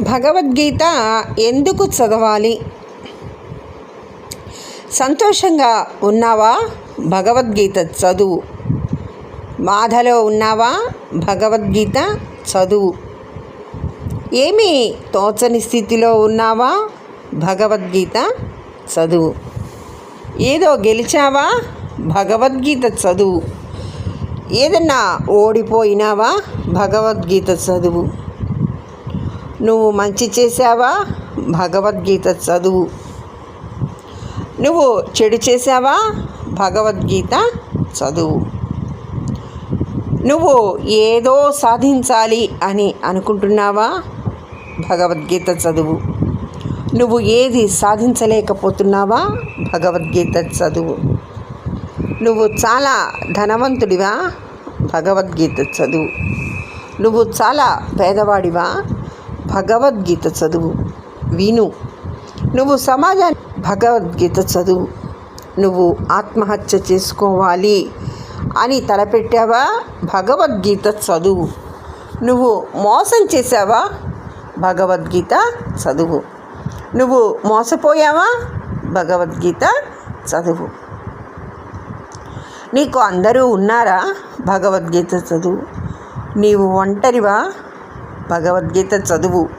భగవద్గీత ఎందుకు చదవాలి? సంతోషంగా ఉన్నావా? భగవద్గీత చదువు. బాధలో ఉన్నావా? భగవద్గీత చదువు. ఏమీ తోచని స్థితిలో ఉన్నావా? భగవద్గీత చదువు. ఏదో గెలిచావా? భగవద్గీత చదువు. ఏదన్నా ఓడిపోయినావా? భగవద్గీత చదువు. నువ్వు మంచి చేసావా? భగవద్గీత చదువు. నువ్వు చెడు చేసావా? భగవద్గీత చదువు. నువ్వు ఏదో సాధించాలి అని అనుకుంటున్నావా? భగవద్గీత చదువు. నువ్వు ఏది సాధించలేకపోతున్నావా? భగవద్గీత చదువు. నువ్వు చాలా ధనవంతుడివా? భగవద్గీత చదువు. నువ్వు చాలా పేదవాడివా? భగవద్గీత చదువు. విను. నువ్వు సమాజాన్ని భగవద్గీత చదువు. నువ్వు ఆత్మహత్య చేసుకోవాలి అని తలపెట్టావా? భగవద్గీత చదువు. నువ్వు మోసం చేసావా? భగవద్గీత చదువు. నువ్వు మోసపోయావా? భగవద్గీత చదువు. నీకు అందరూ ఉన్నారా? భగవద్గీత చదువు. నీవు ఒంటరివా? భగవద్గీత చదువు.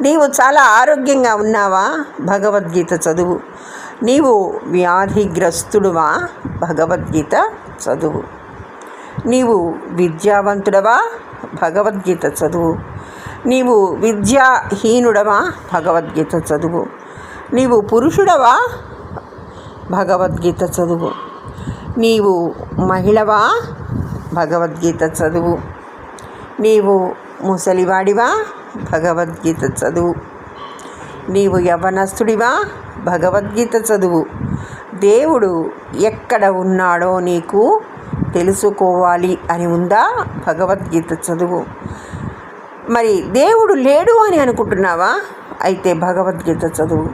నీవు చాలా ఆరోగ్యంగా ఉన్నావా? భగవద్గీత చదువు. నీవు వ్యాధిగ్రస్తుడువా? భగవద్గీత చదువు. నీవు విద్యావంతుడవా? భగవద్గీత చదువు. నీవు విద్యాహీనుడవా? భగవద్గీత చదువు. నీవు పురుషుడవా? భగవద్గీత చదువు. నీవు మహిళవా? భగవద్గీత చదువు. నీవు ముసలివాడివా? భగవద్గీత చదువు. నీవు యవ్వనస్తుడివా? భగవద్గీత చదువు. దేవుడు ఎక్కడ ఉన్నాడో నీకు తెలుసుకోవాలి అని ఉందా? భగవద్గీత చదువు. మరి దేవుడు లేడు అని అనుకుంటున్నావా? అయితే భగవద్గీత చదువు.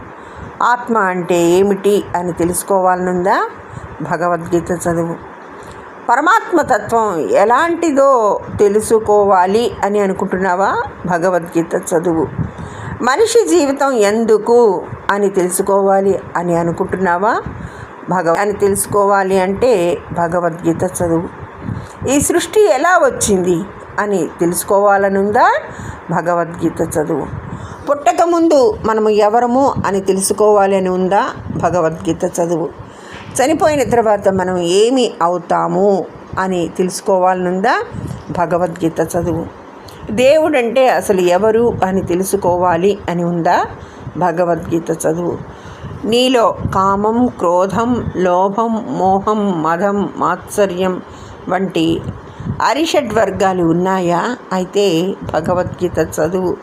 ఆత్మ అంటే ఏమిటి అని తెలుసుకోవాలనుందా? భగవద్గీత చదువు. పరమాత్మతత్వం ఎలాంటిదో తెలుసుకోవాలి అని అనుకుంటున్నావా? భగవద్గీత చదువు. మనిషి జీవితం ఎందుకు అని తెలుసుకోవాలి అని అనుకుంటున్నావా? అని తెలుసుకోవాలి అంటే భగవద్గీత చదువు. ఈ సృష్టి ఎలా వచ్చింది అని తెలుసుకోవాలనుందా? భగవద్గీత చదువు. పుట్టకముందు మనము ఎవరము అని తెలుసుకోవాలి అని ఉందా? భగవద్గీత చదువు. చనిపోయిన తర్వాత మనం ఏమి అవుతాము అని తెలుసుకోవాలనుందా? భగవద్గీత చదువు. దేవుడంటే అసలు ఎవరు అని తెలుసుకోవాలి అని ఉందా? భగవద్గీత చదువు. నీలో కామం, క్రోధం, లోభం, మోహం, మదం, మాత్సర్యం వంటి అరిషడ్వర్గాలు ఉన్నాయా? అయితే భగవద్గీత చదువు.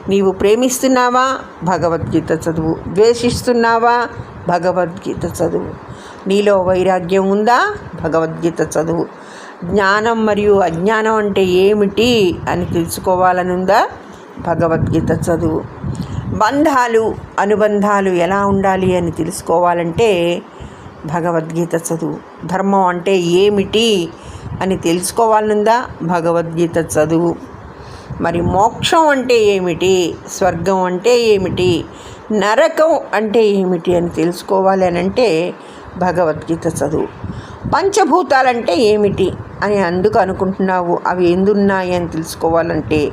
నీవు ప్రేమిస్తున్నావా? భగవద్గీత చదువు. ద్వేషిస్తున్నావా? భగవద్గీత చదువు. నీలో వైరాగ్యం ఉందా? భగవద్గీత చదువు. జ్ఞానం మరియు అజ్ఞానం అంటే ఏమిటి అని తెలుసుకోవాలనుందా? భగవద్గీత చదువు. బంధాలు, అనుబంధాలు ఎలా ఉండాలి అని తెలుసుకోవాలంటే భగవద్గీత చదువు. ధర్మం అంటే ఏమిటి అని తెలుసుకోవాలనుందా? భగవద్గీత చదువు. మరి మోక్షం అంటే ఏమిటి? స్వర్గం అంటే ఏమిటి? నరకం అంటే ఏమిటి అని తెలుసుకోవాలి అని అంటే భగవద్గీత చదువు. పంచభూతాలంటే ఏమిటి అని అందుకు అనుకుంటున్నావు, అవి ఎందున్నాయి అని తెలుసుకోవాలంటే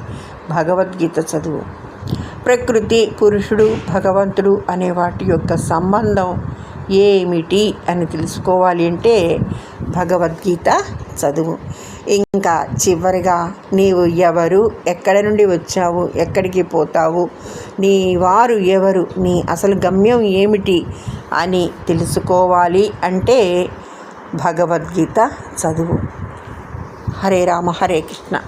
భగవద్గీత చదువు. ప్రకృతి, పురుషుడు, భగవంతుడు అనే వాటి యొక్క సంబంధం ఏమిటి అని తెలుసుకోవాలి అంటే భగవద్గీత చదువు. ఇంకా చివరిగా నీవు ఎవరు, ఎక్కడ నుండి వచ్చావు, ఎక్కడికి పోతావు, నీ వారు ఎవరు, నీ అసలు గమ్యం ఏమిటి అని తెలుసుకోవాలి అంటే భగవద్గీత చదువు. హరే రామ హరే కృష్ణ.